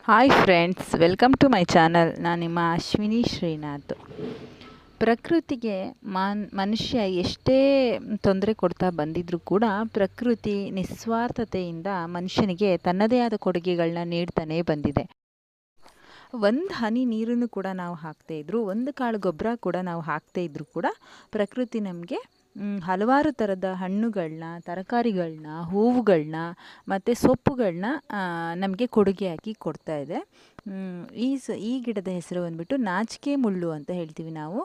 Hi friends, welcome to my channel. ನಾನು ನಿಮ್ಮ ಅಶ್ವಿನಿ ಶ್ರೀನಾಥ್. ಪ್ರಕೃತಿಗೆ ಮನುಷ್ಯ ಎಷ್ಟೇ ತೊಂದರೆ ಕೊಡ್ತಾ ಬಂದಿದ್ರೂ ಕೂಡ ಪ್ರಕೃತಿ ನಿಸ್ವಾರ್ಥತೆಯಿಂದ ಮನುಷ್ಯನಿಗೆ ತನ್ನದೇ ಆದ ಕೊಡುಗೆಗಳನ್ನ ನೀಡ್ತಾನೇ ಬಂದಿದೆ. ಒಂದು ಹನಿ ನೀರನ್ನು ಕೂಡ ನಾವು ಹಾಕ್ತಾ ಇದ್ರು, ಒಂದು ಕಾಳು ಗೊಬ್ಬರ ಕೂಡ ನಾವು ಹಾಕ್ತಾ ಇದ್ರೂ ಕೂಡ ಪ್ರಕೃತಿ ನಮಗೆ ಹಲವಾರು ಥರದ ಹಣ್ಣುಗಳನ್ನ, ತರಕಾರಿಗಳನ್ನ, ಹೂವುಗಳನ್ನ ಮತ್ತು ಸೊಪ್ಪುಗಳನ್ನ ನಮಗೆ ಕೊಡುಗೆಯಾಗಿ ಕೊಡ್ತಾ ಇದೆ. ಈ ಗಿಡದ ಹೆಸರು ಬಂದ್ಬಿಟ್ಟು ನಾಚಿಕೆ ಮುಳ್ಳು ಅಂತ ಹೇಳ್ತೀವಿ ನಾವು.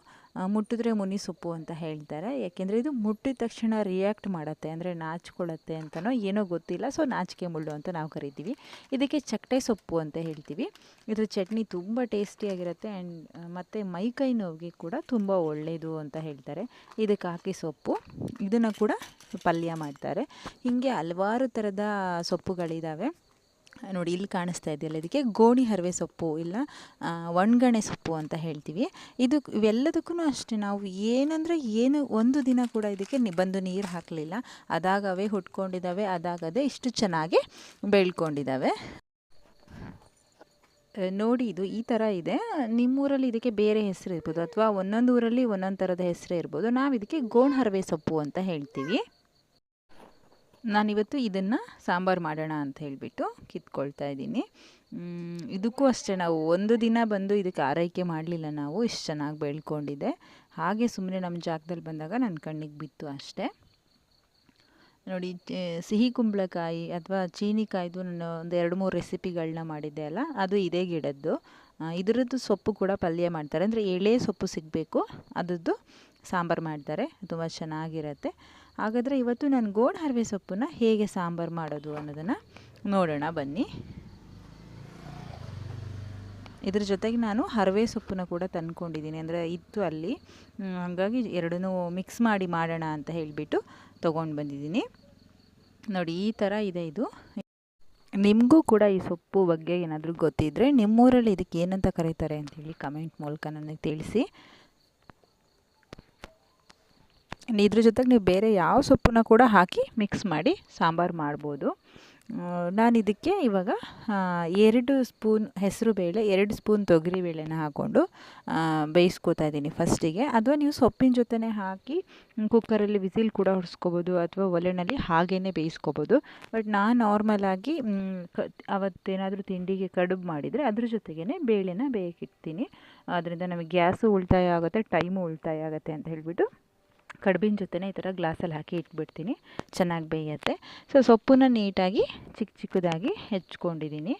ಮುಟ್ಟಿದ್ರೆ ಮುನಿ ಸೊಪ್ಪು ಅಂತ ಹೇಳ್ತಾರೆ. ಯಾಕೆಂದರೆ ಇದು ಮುಟ್ಟಿದ ತಕ್ಷಣ ರಿಯಾಕ್ಟ್ ಮಾಡುತ್ತೆ, ಅಂದರೆ ನಾಚ್ಕೊಳ್ಳುತ್ತೆ ಅಂತನೋ ಏನೋ ಗೊತ್ತಿಲ್ಲ. ಸೊ ನಾಚಿಕೆ ಮುಳ್ಳು ಅಂತ ನಾವು ಕರಿತೀವಿ. ಇದಕ್ಕೆ ಚಕ್ಕಟೆ ಸೊಪ್ಪು ಅಂತ ಹೇಳ್ತೀವಿ. ಇದ್ರ ಚಟ್ನಿ ತುಂಬ ಟೇಸ್ಟಿಯಾಗಿರುತ್ತೆ ಆ್ಯಂಡ್ ಮತ್ತು ಮೈಕೈ ನೋವಿಗೆ ಕೂಡ ತುಂಬ ಒಳ್ಳೆಯದು ಅಂತ ಹೇಳ್ತಾರೆ. ಇದಕ್ಕೆ ಹಾಕಿ ಸೊಪ್ಪು, ಇದನ್ನು ಕೂಡ ಪಲ್ಯ ಮಾಡ್ತಾರೆ. ಹೀಗೆ ಹಲವಾರು ಥರದ ಸೊಪ್ಪುಗಳಿದ್ದಾವೆ. ನೋಡಿ, ಇಲ್ಲಿ ಕಾಣಿಸ್ತಾ ಇದೆಯಲ್ಲ, ಇದಕ್ಕೆ ಗೋಣಿ ಹರವೆ ಸೊಪ್ಪು ಇಲ್ಲ ಒಣಗಣೆ ಸೊಪ್ಪು ಅಂತ ಹೇಳ್ತೀವಿ. ಇವೆಲ್ಲದಕ್ಕೂ ಅಷ್ಟೇ, ನಾವು ಏನು ಒಂದು ದಿನ ಕೂಡ ಇದಕ್ಕೆ ಬಂದು ನೀರು ಹಾಕಲಿಲ್ಲ, ಅದಾಗವೇ ಹುಟ್ಕೊಂಡಿದ್ದಾವೆ, ಅದಾಗದೆ ಇಷ್ಟು ಚೆನ್ನಾಗಿ ಬೆಳ್ಕೊಂಡಿದ್ದಾವೆ. ನೋಡಿ, ಇದು ಈ ಥರ ಇದೆ. ನಿಮ್ಮೂರಲ್ಲಿ ಇದಕ್ಕೆ ಬೇರೆ ಹೆಸರು ಇರ್ಬೋದು, ಅಥವಾ ಒಂದೊಂದು ಊರಲ್ಲಿ ಒಂದೊಂದು ಥರದ ಹೆಸರು ಇರ್ಬೋದು. ನಾವು ಇದಕ್ಕೆ ಗೋಣ್ ಹರವೆ ಸೊಪ್ಪು ಅಂತ ಹೇಳ್ತೀವಿ. ನಾನಿವತ್ತು ಇದನ್ನು ಸಾಂಬಾರು ಮಾಡೋಣ ಅಂತ ಹೇಳಿಬಿಟ್ಟು ಕಿತ್ಕೊಳ್ತಾ ಇದ್ದೀನಿ. ಇದಕ್ಕೂ ಅಷ್ಟೇ, ನಾವು ಒಂದು ದಿನ ಬಂದು ಇದಕ್ಕೆ ಆರೈಕೆ ಮಾಡಲಿಲ್ಲ. ನಾವು ಇಷ್ಟು ಚೆನ್ನಾಗಿ ಬೆಳ್ಕೊಂಡಿದೆ. ಹಾಗೆ ಸುಮ್ಮನೆ ನಮ್ಮ ಜಾಗದಲ್ಲಿ ಬಂದಾಗ ನನ್ನ ಕಣ್ಣಿಗೆ ಬಿತ್ತು ಅಷ್ಟೇ. ನೋಡಿ, ಸಿಹಿ ಕುಂಬಳಕಾಯಿ ಅಥವಾ ಚೀನಿಕಾಯ್ದು ನಾನು ಒಂದು 2-3 ರೆಸಿಪಿಗಳನ್ನ ಮಾಡಿದ್ದೆ ಅಲ್ಲ, ಅದು ಇದೇ ಗಿಡದ್ದು. ಇದರದ್ದು ಸೊಪ್ಪು ಕೂಡ ಪಲ್ಯ ಮಾಡ್ತಾರೆ. ಅಂದರೆ ಎಳೆ ಸೊಪ್ಪು ಸಿಗಬೇಕು, ಅದರದ್ದು ಸಾಂಬಾರು ಮಾಡ್ತಾರೆ, ತುಂಬ ಚೆನ್ನಾಗಿರುತ್ತೆ. ಹಾಗಾದರೆ ಇವತ್ತು ನಾನು ಗೋಣ್ ಹರವೆ ಸೊಪ್ಪನ್ನ ಹೇಗೆ ಸಾಂಬಾರು ಮಾಡೋದು ಅನ್ನೋದನ್ನು ನೋಡೋಣ ಬನ್ನಿ. ಇದ್ರ ಜೊತೆಗೆ ನಾನು ಹರವೆ ಸೊಪ್ಪನ್ನ ಕೂಡ ತಂದ್ಕೊಂಡಿದ್ದೀನಿ, ಅಂದರೆ ಇತ್ತು ಅಲ್ಲಿ, ಹಾಗಾಗಿ ಎರಡನ್ನೂ ಮಿಕ್ಸ್ ಮಾಡಿ ಮಾಡೋಣ ಅಂತ ಹೇಳಿಬಿಟ್ಟು ತೊಗೊಂಡು ಬಂದಿದ್ದೀನಿ. ನೋಡಿ, ಈ ಥರ ಇದೆ ಇದು. ನಿಮಗೂ ಕೂಡ ಈ ಸೊಪ್ಪು ಬಗ್ಗೆ ಏನಾದರೂ ಗೊತ್ತಿದ್ದರೆ ನಿಮ್ಮೂರಲ್ಲಿ ಇದಕ್ಕೆ ಏನಂತ ಕರೀತಾರೆ ಅಂಥೇಳಿ ಕಮೆಂಟ್ ಮೂಲಕ ನನಗೆ ತಿಳಿಸಿ. ಇದ್ರ ಜೊತೆಗೆ ನೀವು ಬೇರೆ ಯಾವ ಸೊಪ್ಪನ್ನ ಕೂಡ ಹಾಕಿ ಮಿಕ್ಸ್ ಮಾಡಿ ಸಾಂಬಾರು ಮಾಡ್ಬೋದು. ನಾನು ಇದಕ್ಕೆ ಇವಾಗ 2 ಸ್ಪೂನ್ ಹೆಸರು ಬೇಳೆ, 2 ಸ್ಪೂನ್ ತೊಗರಿ ಬೇಳೆನ ಹಾಕ್ಕೊಂಡು ಬೇಯಿಸ್ಕೊತಾ ಇದ್ದೀನಿ ಫಸ್ಟಿಗೆ. ಅಥವಾ ನೀವು ಸೊಪ್ಪಿನ ಜೊತೆನೇ ಹಾಕಿ ಕುಕ್ಕರಲ್ಲಿ ವಿಸಿಲ್ ಕೂಡ ಹೊಡ್ಸ್ಕೊಬೋದು, ಅಥವಾ ಒಲೆಯಲ್ಲಿ ಹಾಗೇ ಬೇಯಿಸ್ಕೊಬೋದು. ಬಟ್ ನಾನು ನಾರ್ಮಲಾಗಿ ಅವತ್ತೇನಾದರೂ ತಿಂಡಿಗೆ ಕಡುಬು ಮಾಡಿದರೆ ಅದ್ರ ಜೊತೆಗೇ ಬೇಳೆನ ಬೇಯಕ್ಕಿಡ್ತೀನಿ. ಅದರಿಂದ ನಮಗೆ ಗ್ಯಾಸು ಉಳಿತಾಯ ಆಗುತ್ತೆ, ಟೈಮು ಉಳಿತಾಯ ಆಗುತ್ತೆ ಅಂತ ಹೇಳಿಬಿಟ್ಟು ಕಡುಬಿನ ಜೊತೆನೇ ಈ ಥರ ಗ್ಲಾಸಲ್ಲಿ ಹಾಕಿ ಇಟ್ಬಿಡ್ತೀನಿ, ಚೆನ್ನಾಗಿ ಬೇಯುತ್ತೆ. ಸೊ ಸೊಪ್ಪನ್ನ ನೀಟಾಗಿ ಚಿಕ್ಕದಾಗಿ ಹೆಚ್ಕೊಂಡಿದ್ದೀನಿ.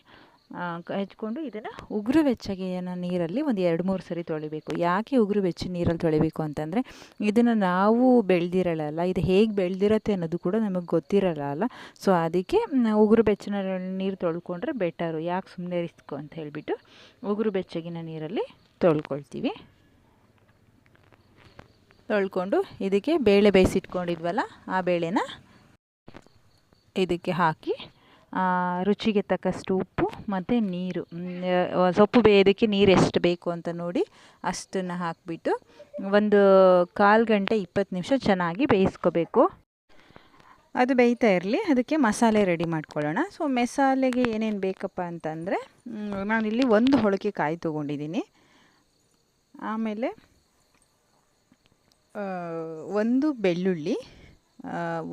ಹೆಚ್ಕೊಂಡು ಇದನ್ನು ಉಗುರು ಬೆಚ್ಚಗಿನ ನೀರಲ್ಲಿ ಒಂದು 2-3 ಸರಿ ತೊಳಿಬೇಕು. ಯಾಕೆ ಉಗುರು ಬೆಚ್ಚ ನೀರಲ್ಲಿ ತೊಳಿಬೇಕು ಅಂತಂದರೆ, ಇದನ್ನು ನಾವು ಬೆಳೆದಿರಲ್ಲ, ಇದು ಹೇಗೆ ಬೆಳೆದಿರತ್ತೆ ಅನ್ನೋದು ಕೂಡ ನಮಗೆ ಗೊತ್ತಿರಲ್ಲ. ಸೊ ಅದಕ್ಕೆ ಉಗುರು ಬೆಚ್ಚನ ನೀರು ತೊಳ್ಕೊಂಡ್ರೆ ಬೆಟರು. ಯಾಕೆ ಸುಮ್ಮನೆ ರಿಸ್ಕು ಅಂತ ಹೇಳಿಬಿಟ್ಟು ಉಗುರು ಬೆಚ್ಚಗಿನ ನೀರಲ್ಲಿ ತೊಳ್ಕೊಳ್ತೀವಿ. ತೊಳ್ಕೊಂಡು ಇದಕ್ಕೆ ಬೇಳೆ ಬೇಯಿಸಿಟ್ಕೊಂಡಿದ್ವಲ್ಲ, ಆ ಬೇಳೆನ ಇದಕ್ಕೆ ಹಾಕಿ ರುಚಿಗೆ ತಕ್ಕಷ್ಟು ಉಪ್ಪು ಮತ್ತು ನೀರು, ಸೊಪ್ಪು ಬೇಯೋದಕ್ಕೆ ನೀರು ಎಷ್ಟು ಬೇಕು ಅಂತ ನೋಡಿ ಅಷ್ಟನ್ನು ಹಾಕಿಬಿಟ್ಟು ಒಂದು 1/4 ಗಂಟೆ 20 ನಿಮಿಷ ಚೆನ್ನಾಗಿ ಬೇಯಿಸ್ಕೋಬೇಕು. ಅದು ಬೇಯ್ತಾ ಇರಲಿ, ಅದಕ್ಕೆ ಮಸಾಲೆ ರೆಡಿ ಮಾಡ್ಕೊಳ್ಳೋಣ. ಸೊ ಮಸಾಲೆಗೆ ಏನೇನು ಬೇಕಪ್ಪ ಅಂತಂದರೆ, ನಾನಿಲ್ಲಿ 1 ಹೋಳಿಗೆ ಕಾಯಿ ತೊಗೊಂಡಿದ್ದೀನಿ. ಆಮೇಲೆ 1 ಬೆಳ್ಳುಳ್ಳಿ,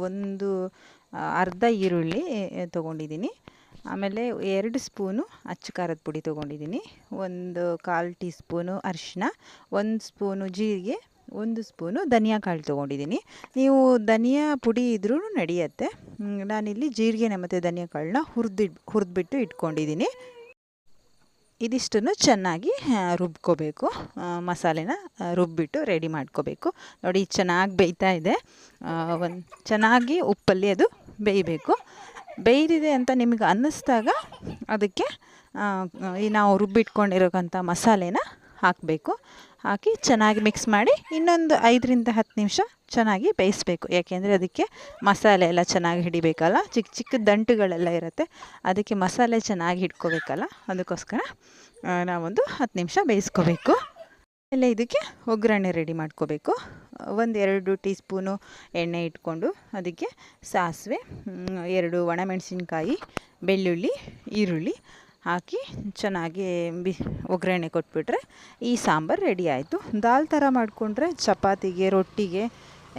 ಒಂದು ಅರ್ಧ ಈರುಳ್ಳಿ ತೊಗೊಂಡಿದ್ದೀನಿ. ಆಮೇಲೆ 2 ಸ್ಪೂನು ಅಚ್ಚ ಖಾರದ ಪುಡಿ ತೊಗೊಂಡಿದ್ದೀನಿ, 1/4 ಟೀ ಸ್ಪೂನು ಅರಿಶಿನ, 1 ಸ್ಪೂನು ಜೀರಿಗೆ, 1 ಸ್ಪೂನು ಧನಿಯಾ ಕಾಳು ತೊಗೊಂಡಿದ್ದೀನಿ. ನೀವು ಧನಿಯಾ ಪುಡಿ ಇದ್ರೂ ನಡೆಯುತ್ತೆ. ನಾನಿಲ್ಲಿ ಜೀರಿಗೆ ಮತ್ತು ಧನಿಯಾ ಕಾಳನ್ನ ಹುರಿದ್ಬಿಟ್ಟು ಇಟ್ಕೊಂಡಿದ್ದೀನಿ. ಇದಿಷ್ಟನ್ನು ಚೆನ್ನಾಗಿ ರುಬ್ಕೋಬೇಕು, ಮಸಾಲೆನ ರುಬ್ಬಿಟ್ಟು ರೆಡಿ ಮಾಡ್ಕೋಬೇಕು. ನೋಡಿ, ಚೆನ್ನಾಗಿ ಬೇಯ್ತಾ ಇದೆ. ಚೆನ್ನಾಗಿ ಉಪ್ಪಲ್ಲಿ ಅದು ಬೇಯಬೇಕು. ಬೇಯ್ದಿದೆ ಅಂತ ನಿಮಗೆ ಅನ್ನಿಸ್ದಾಗ ಅದಕ್ಕೆ ನಾವು ರುಬ್ಬಿಟ್ಕೊಂಡಿರೋಂಥ ಮಸಾಲೆನ ಹಾಕಬೇಕು. ಹಾಕಿ ಚೆನ್ನಾಗಿ ಮಿಕ್ಸ್ ಮಾಡಿ ಇನ್ನೊಂದು 5-10 ನಿಮಿಷ ಚೆನ್ನಾಗಿ ಬೇಯಿಸಬೇಕು. ಯಾಕೆಂದರೆ ಅದಕ್ಕೆ ಮಸಾಲೆ ಎಲ್ಲ ಚೆನ್ನಾಗಿ ಹಿಡಿಬೇಕಲ್ಲ, ಚಿಕ್ಕ ದಂಟುಗಳೆಲ್ಲ ಇರುತ್ತೆ, ಅದಕ್ಕೆ ಮಸಾಲೆ ಚೆನ್ನಾಗಿ ಹಿಡ್ಕೋಬೇಕಲ್ಲ, ಅದಕ್ಕೋಸ್ಕರ ನಾವೊಂದು 10 ನಿಮಿಷ ಬೇಯಿಸ್ಕೋಬೇಕು. ಆಮೇಲೆ ಇದಕ್ಕೆ ಒಗ್ಗರಣೆ ರೆಡಿ ಮಾಡ್ಕೋಬೇಕು. 1-2 ಟೀ ಸ್ಪೂನು ಎಣ್ಣೆ ಇಟ್ಕೊಂಡು ಅದಕ್ಕೆ ಸಾಸಿವೆ, 2 ಒಣಮೆಣಸಿನ್ಕಾಯಿ, ಬೆಳ್ಳುಳ್ಳಿ, ಈರುಳ್ಳಿ ಹಾಕಿ ಚೆನ್ನಾಗಿ ಒಗ್ಗರಣೆ ಕೊಟ್ಬಿಟ್ರೆ ಈ ಸಾಂಬಾರು ರೆಡಿ ಆಯಿತು. ದಾಲ್ ಥರ ಮಾಡಿಕೊಂಡ್ರೆ ಚಪಾತಿಗೆ, ರೊಟ್ಟಿಗೆ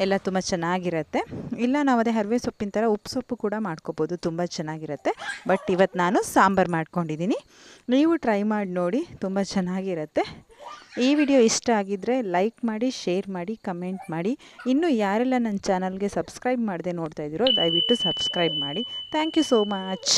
ಎಲ್ಲ ತುಂಬ ಚೆನ್ನಾಗಿರುತ್ತೆ. ಇಲ್ಲ ನಾವು ಅದೇ ಹರಿವೆ ಸೊಪ್ಪಿನ ಥರ ಉಪ್ಪು ಸೊಪ್ಪು ಕೂಡ ಮಾಡ್ಕೋಬೋದು, ತುಂಬ ಚೆನ್ನಾಗಿರುತ್ತೆ. ಬಟ್ ಇವತ್ತು ನಾನು ಸಾಂಬಾರು ಮಾಡ್ಕೊಂಡಿದ್ದೀನಿ. ನೀವು ಟ್ರೈ ಮಾಡಿ ನೋಡಿ, ತುಂಬ ಚೆನ್ನಾಗಿರುತ್ತೆ. ಈ ವಿಡಿಯೋ ಇಷ್ಟ ಆಗಿದ್ದರೆ ಲೈಕ್ ಮಾಡಿ, ಶೇರ್ ಮಾಡಿ, ಕಮೆಂಟ್ ಮಾಡಿ. ಇನ್ನೂ ಯಾರೆಲ್ಲ ನನ್ನ ಚಾನಲ್ಗೆ ಸಬ್ಸ್ಕ್ರೈಬ್ ಮಾಡದೆ ನೋಡ್ತಾ ಇದ್ದೀರೋ ದಯವಿಟ್ಟು ಸಬ್ಸ್ಕ್ರೈಬ್ ಮಾಡಿ. Thank you so much.